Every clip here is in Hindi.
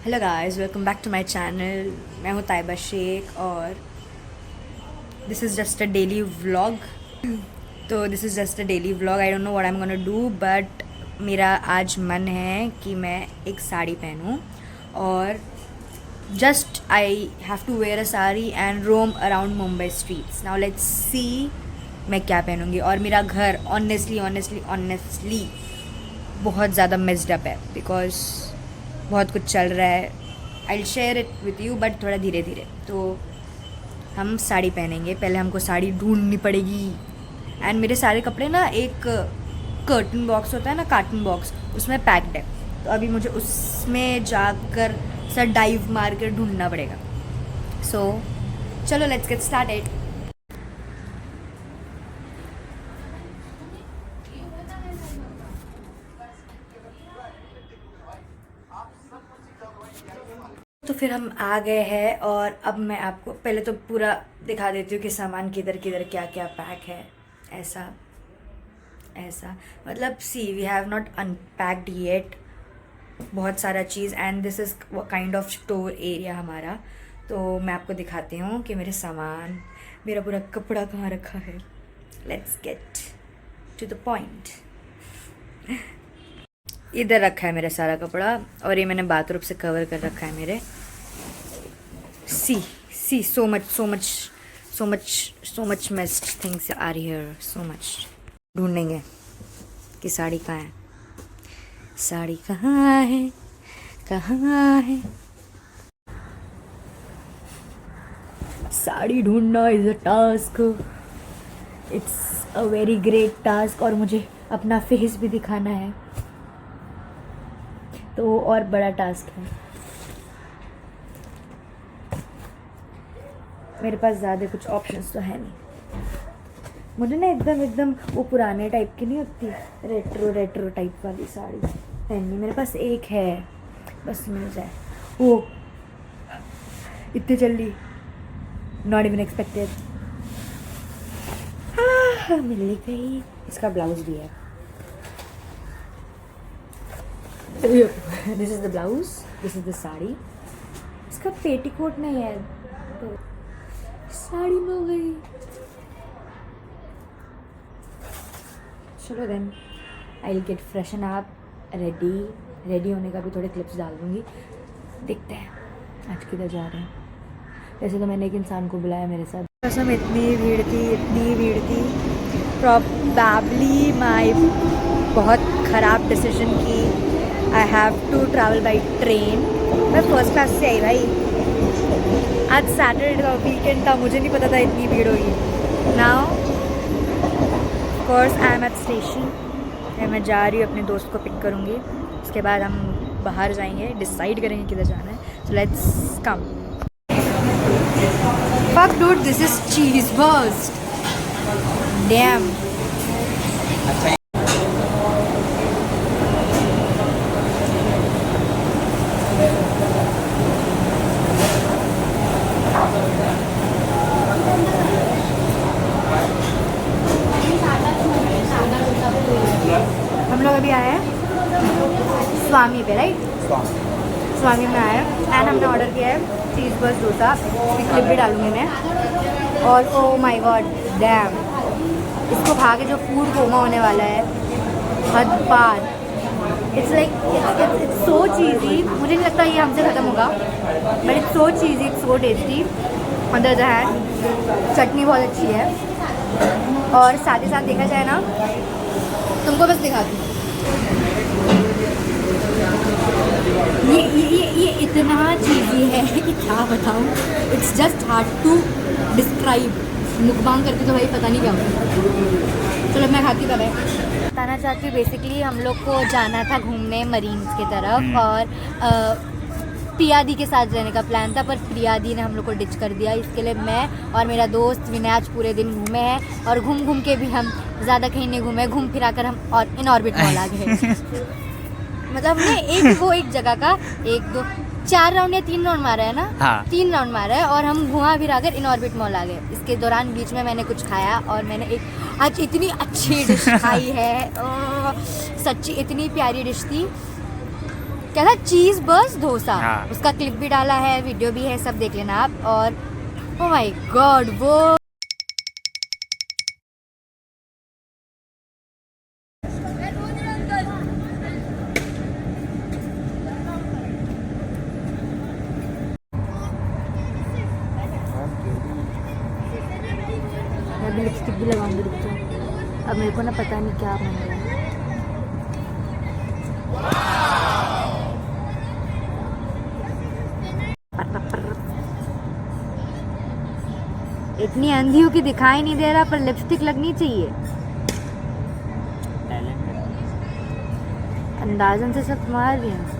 Hello guys, welcome back to my channel. मैं हूँ ताइबा शेख और this is just a daily vlog. तो this is just a daily vlog. I don't know what I am gonna do, but मेरा आज मन है कि मैं एक साड़ी पहनूं और just I have to wear a sari and roam around Mumbai streets. Now let's see मैं क्या पहनूंगी। और मेरा घर ऑनेस्टली बहुत ज़्यादा मिस्ड अप है बिकॉज बहुत कुछ चल रहा है। I will share it with you but थोड़ा धीरे धीरे। तो हम साड़ी पहनेंगे, पहले हमको साड़ी ढूंढनी पड़ेगी। एंड मेरे सारे कपड़े ना एक कर्टन बॉक्स होता है ना, कार्टन बॉक्स, उसमें पैक्ड है। तो अभी मुझे उसमें जाकर सर डाइव मार कर ढूंढना पड़ेगा। सो चलो लेट्स गेट स्टार्टेड। तो फिर हम आ गए हैं और अब मैं आपको पहले तो पूरा दिखा देती हूँ कि सामान किधर किधर क्या क्या पैक है। ऐसा ऐसा मतलब see we have not unpacked yet बहुत सारा चीज़ and this is kind of store area हमारा। तो मैं आपको दिखाती हूँ कि मेरे सामान, मेरा पूरा कपड़ा कहाँ रखा है। Let's get to the point. इधर रखा है मेरा सारा कपड़ा और ये मैंने बाथरूम से कवर कर रखा है मेरे। सी so much messed things are here, so much। ढूंढेंगे कि साड़ी कहाँ है, साड़ी कहाँ है, कहाँ है। साड़ी ढूंढना is a task, it's a very great task. और मुझे अपना फेस भी दिखाना है तो और बड़ा टास्क है। मेरे पास ज़्यादा कुछ ऑप्शंस तो है नहीं। मुझे ना एकदम वो पुराने टाइप की नहीं होती, रेट्रो टाइप वाली साड़ी पहननी। मेरे पास एक है, बस मिल जाए। ओ इतनी जल्दी, नॉट इवन एक्सपेक्टेड। मिल गई। इसका ब्लाउज भी है। This is the blouse, this is the sari. इसका पेटीकोट नहीं है तो साड़ी मिल गई। चलो then I will get freshen up, ready होने का भी थोड़े क्लिप्स डाल दूँगी। देखते हैं आज किधर जा रहे हैं। वैसे तो मैंने एक इंसान को बुलाया मेरे साथ। कसम इतनी भीड़ थी। प्रॉबेबली माई बहुत ख़राब डिसीजन की। I have to travel by train. मैं फर्स्ट क्लास से आई भाई। आज सैटरडे का वीकेंड था, मुझे नहीं पता था इतनी भीड़ होगी। Now of course I am at station. मैं जा रही हूँ, अपने दोस्त को पिक करूँगी। उसके बाद हम बाहर जाएंगे, डिसाइड करेंगे किधर जाना है। So let's come. Fuck dude, this is cheese burst. Damn. हम लोग अभी आए हैं स्वामी पे, राइट? स्वामी में आए हैं एंड हमने ऑर्डर किया है चीज़ बर्स्ट डोसा। क्लिप भी डालूंगी मैं। और ओ माय गॉड डैम, इसको खा के जो फूड कोमा होने वाला है, हद पार। It's like it's so cheesy. मुझे नहीं लगता ये हमसे ख़त्म होगा, but it's so cheesy, it's so tasty. On the other hand चटनी बहुत अच्छी है। और साथ ही साथ देखा जाए ना, तुमको बस दिखा दूँ, ये इतना चीज़ी है कि क्या बताऊँ। It's just hard to describe. Mukbang करके तो भाई पता नहीं क्या होगा। चलो मैं खाती तब है। बताना चाहती हूँ बेसिकली हम लोग को जाना था घूमने मरीन्स की तरफ और प्रिया दी के साथ जाने का प्लान था, पर प्रिया दी ने हम लोग को डिच कर दिया। इसके लिए मैं और मेरा दोस्त विनय आज पूरे दिन घूमे हैं और घूम के भी हम ज़्यादा कहीं नहीं घूमे। घूम फिरा कर हम और इन ऑर्बिट मॉल आ गए। मतलब हमने एक जगह का 1 2 4 राउंड या 3 राउंड मारा है ना। हाँ। 3 राउंड मारा है और हम घुमा फिरा कर इन ऑर्बिट मॉल आ गए। इसके दौरान बीच में मैंने कुछ खाया और मैंने आज इतनी अच्छी डिश खाई है। सच्ची इतनी प्यारी डिश थी। क्या था, चीज बर्स डोसा। हाँ। उसका क्लिप भी डाला है, वीडियो भी है, सब देख लेना आप। और ओ माय गॉड, वो मैं भी लिपस्टिक भी लगाऊंगी, रुक जाओ। अब मेरे को ना पता नहीं क्या बन रहा है। इतनी अंधी हूँ कि दिखाई नहीं दे रहा, पर लिपस्टिक लगनी चाहिए। अंदाजन से सब मार रही हैं।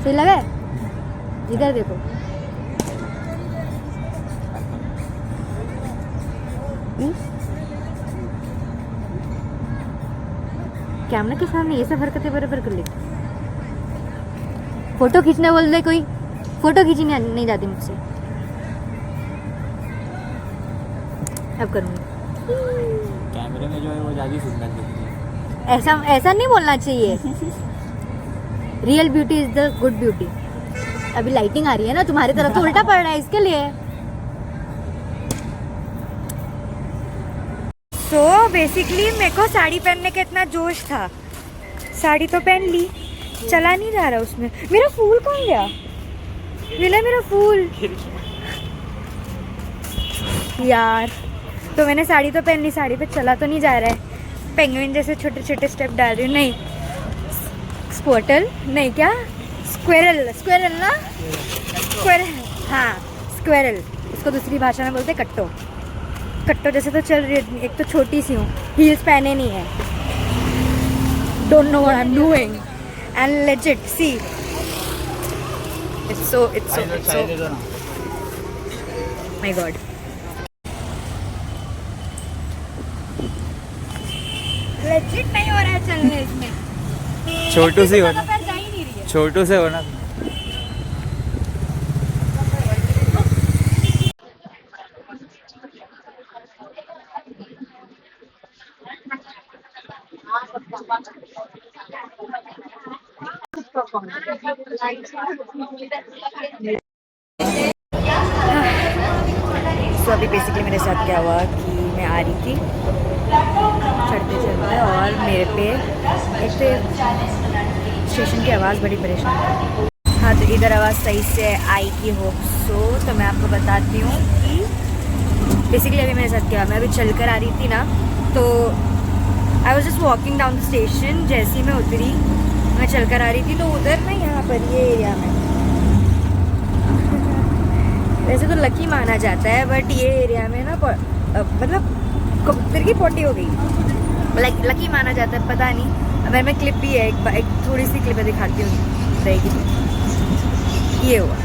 सही लगा है? इधर देखो। कैमरा के सामने ये सब हरकतें बराबर कर लेती। फोटो खींचने बोल दे कोई, फोटो खींचने नहीं जाती मुझसे। अब करूँगी। कैमरे में जो है वो ज्यादा सुंदर दिखती है। ऐसा ऐसा नहीं बोलना चाहिए। Real beauty is the good beauty. अभी लाइटिंग आ रही है ना तुम्हारी तरफ, तो उल्टा पड़ रहा है इसके लिए। तो बेसिकली मेरे को साड़ी पहनने का इतना जोश था, साड़ी तो पहन ली, चला नहीं जा रहा उसमें। मेरा फूल कौन गया? मिला मेरा फूल यार। तो मैंने साड़ी तो पहन ली, साड़ी पे चला तो नहीं जा रहा है। पेंगुइन जैसे छोटे छोटे स्टेप डाल रही हूँ। नहीं, स्क्वाटल नहीं, क्या स्क्वेरल, स्क्वेरल ना, स्क्वेरल, हाँ स्क्वेरल। उसको दूसरी भाषा में बोलते कट्टो। कट्टो जैसे तो चल रही है। एक तो छोटी सी हूँ, हील्स पहने नहीं है। Don't know what I am doing and legit see it's so my God. Legit नहीं हो रहा है चलने इसमें। छोटू से हो ना, पैर जा ही नहीं रही है। छोटू से हो ना। तो अभी बेसिकली मेरे साथ क्या हुआ कि मैं आ रही थी चढ़ते चढ़ते, और मेरे पे एक तो स्टेशन की आवाज़ बड़ी परेशान है। हाँ, तो इधर आवाज़ सही से आई की हो तो मैं आपको बताती हूँ कि बेसिकली अभी मेरे साथ क्या, मैं अभी चल कर आ रही थी ना, तो I was just walking down the station. जैसे ही मैं उतरी, मैं चल कर आ रही थी, तो उधर ना यहाँ पर ये एरिया में वैसे तो लकी माना जाता है, बट ये एरिया में ना मतलब कबूतर की पोटी हो गई। लाइक लकी माना जाता है, पता नहीं। मेरे में क्लिप भी है, एक थोड़ी सी क्लिप दिखाती हूँ रहेगी। ये हुआ,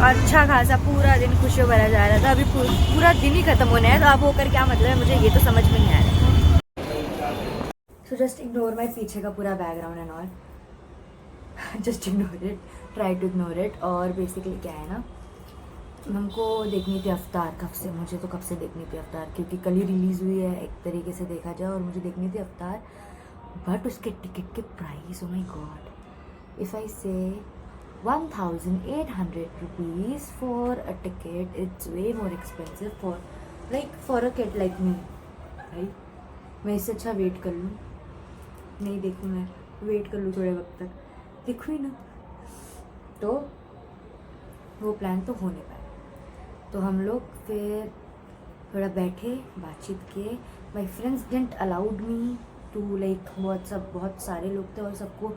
अच्छा खासा पूरा दिन खुशियों भरा जा रहा था। अभी पूरा दिन ही खत्म होना है, तो अब होकर क्या मतलब है मुझे ये तो समझ में नहीं आ रहा है। सो जस्ट इग्नोर माई पीछे का पूरा background and all, just ignore it, try to ignore it. और बेसिकली क्या है ना, हमको देखनी थी अवतार कब से, मुझे तो कब से देखनी थी अवतार, क्योंकि कल ही रिलीज़ हुई है एक तरीके से देखा जाए, और मुझे देखनी थी अवतार। बट उसके टिकट के price, oh my God, if I से 1800 rupees for a ticket, it's way more expensive for a kid like me, right? मैं इससे अच्छा वेट कर लूँ, नहीं देखूँ, मैं वेट कर लूँ थोड़े वक्त तक, देखूँ ही ना। तो वो प्लान तो हो नहीं पाया। तो हम लोग फिर थोड़ा बैठे, बातचीत किए। My friends didn't allowed me to like, बहुत सारे लोग थे और सबको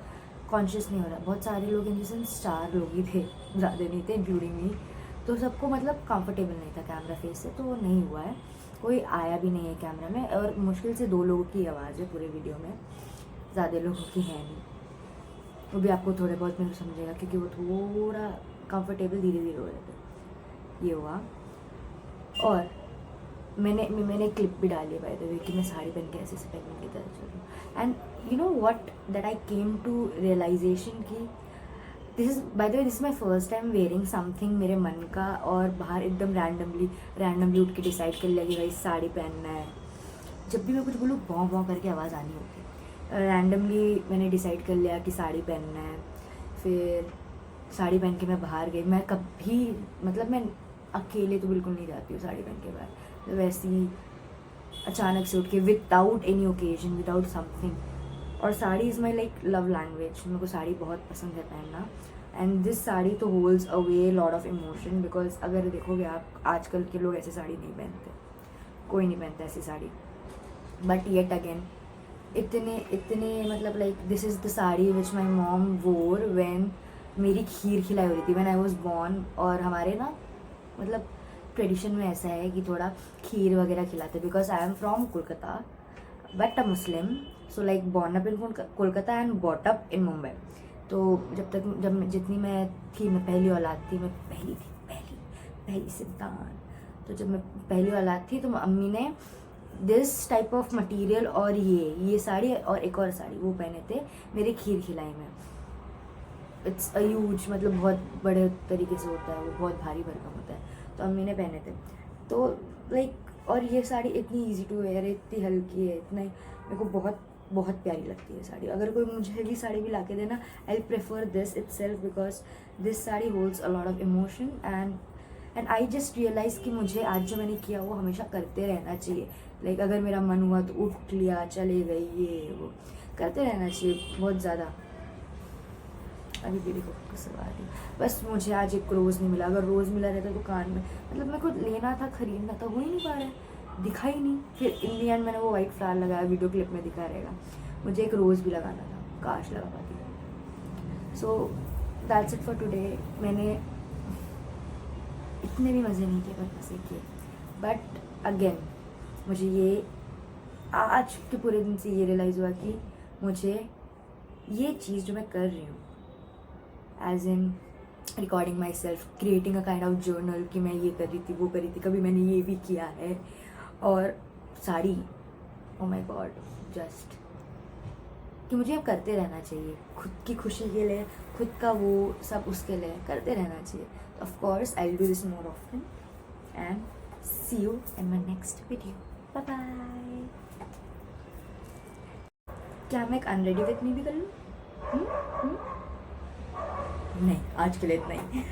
कॉन्शियस नहीं हो रहा। बहुत सारे लोग इन द सेंस 4 लोग ही थे, ज़्यादा नहीं थे इंक्लूडिंग मी। तो सबको मतलब कंफर्टेबल नहीं था कैमरा फेस से, तो वो नहीं हुआ है। कोई आया भी नहीं है कैमरा में, और मुश्किल से 2 लोगों की आवाज़ है पूरे वीडियो में, ज़्यादा लोगों की है नहीं। वो भी आपको थोड़े बहुत में समझेगा, क्योंकि वो थोड़ा कंफर्टेबल धीरे धीरे हो रहे थे। ये हुआ, और मैंने क्लिप भी डाली है बाय द वे कि मैं साड़ी पहन के ऐसे प्रेगनेंट की तरह चल रही हूँ। And you know what that I came to realization की this is by the way, this is my first time wearing something मेरे मन का, और बाहर एकदम रैंडमली उठ के डिसाइड कर लिया कि भाई साड़ी पहनना है। जब भी मैं कुछ बोलूँ भौं भौं करके आवाज़ आनी होती। रैंडमली मैंने डिसाइड कर लिया कि साड़ी पहनना है, फिर साड़ी पहन के मैं बाहर गई। मैं कभी मतलब मैं अकेले तो बिल्कुल नहीं जाती हूँ साड़ी पहन के बाहर, तो वैसे ही अचानक से उठ के without any occasion, without something. और sari is my like love language, मेरे को साड़ी बहुत पसंद है पहनना। एंड दिस साड़ी तो holds away lot of emotion, because अगर देखोगे आप आजकल के लोग ऐसे साड़ी नहीं पहनते, कोई नहीं पहनता ऐसी साड़ी। बट येट अगेन इतने इतने मतलब like this is the sari which my mom वोर व्हेन मेरी खीर खिलाई हो रही थी, व्हेन आई वॉज बॉर्न। और हमारे ना मतलब ट्रेडिशन में ऐसा है कि थोड़ा खीर वगैरह खिलाते, because I am from Kolkata but a Muslim, so like born up in Kolkata and bought up in Mumbai. तो जितनी मैं थी, मैं पहली औलाद थी, मैं पहली संतान। तो जब मैं पहली औलाद थी तो अम्मी ने दिस टाइप ऑफ मटेरियल और ये साड़ी और एक और साड़ी वो पहने थे मेरे खीर खिलाई में। इट्स अ ह्यूज, मतलब बहुत बड़े तरीके से होता है वो, बहुत भारी भरकम होता है, तो अम्मी ने पहने थे। तो लाइक और ये साड़ी इतनी ईजी टू वेयर है, इतनी हल्की है, इतना मेरे को बहुत बहुत प्यारी लगती है साड़ी। अगर कोई मुझे भी साड़ी भी ला के देना, I prefer this itself, because this sari holds a lot of emotion. And I just realise कि मुझे आज जो मैंने किया वो हमेशा करते रहना चाहिए। लाइक अगर मेरा मन हुआ तो उठ लिया, चले गई, ये वो करते रहना चाहिए बहुत ज़्यादा। अभी भी देखो कसर आ रही, बस मुझे आज एक रोज़ नहीं मिला। अगर रोज़ मिला रहता तो कान में, मतलब मेरे को लेना था, खरीदना था, हो ही नहीं पा रहा है, दिखा ही नहीं। फिर इन दी एंड मैंने वो वाइट फ्लावर लगाया, वीडियो क्लिप में दिखा रहेगा। मुझे एक रोज़ भी लगाना था, काश लगा पाती। So that's it for today. मैंने इतने भी मज़े नहीं किए, पर मज़े किए। बट अगेन मुझे ये आज के पूरे दिन से ये रियलाइज़ हुआ कि मुझे ये चीज़ जो मैं कर रही हूँ, as in recording myself, creating a kind of journal, कि मैं ये कर रही थी, वो कर रही थी, कभी मैंने ये भी किया है। और sari, oh my God, just कि मुझे अब करते रहना चाहिए, खुद की खुशी के लिए, खुद का वो सब उसके लिए करते रहना चाहिए। Of course I will do this more often and see you in my next video. Bye bye. क्या मैं एक अनरेडी विथ मी भी कर लूँ? नहीं, आज के लिए इतना ही।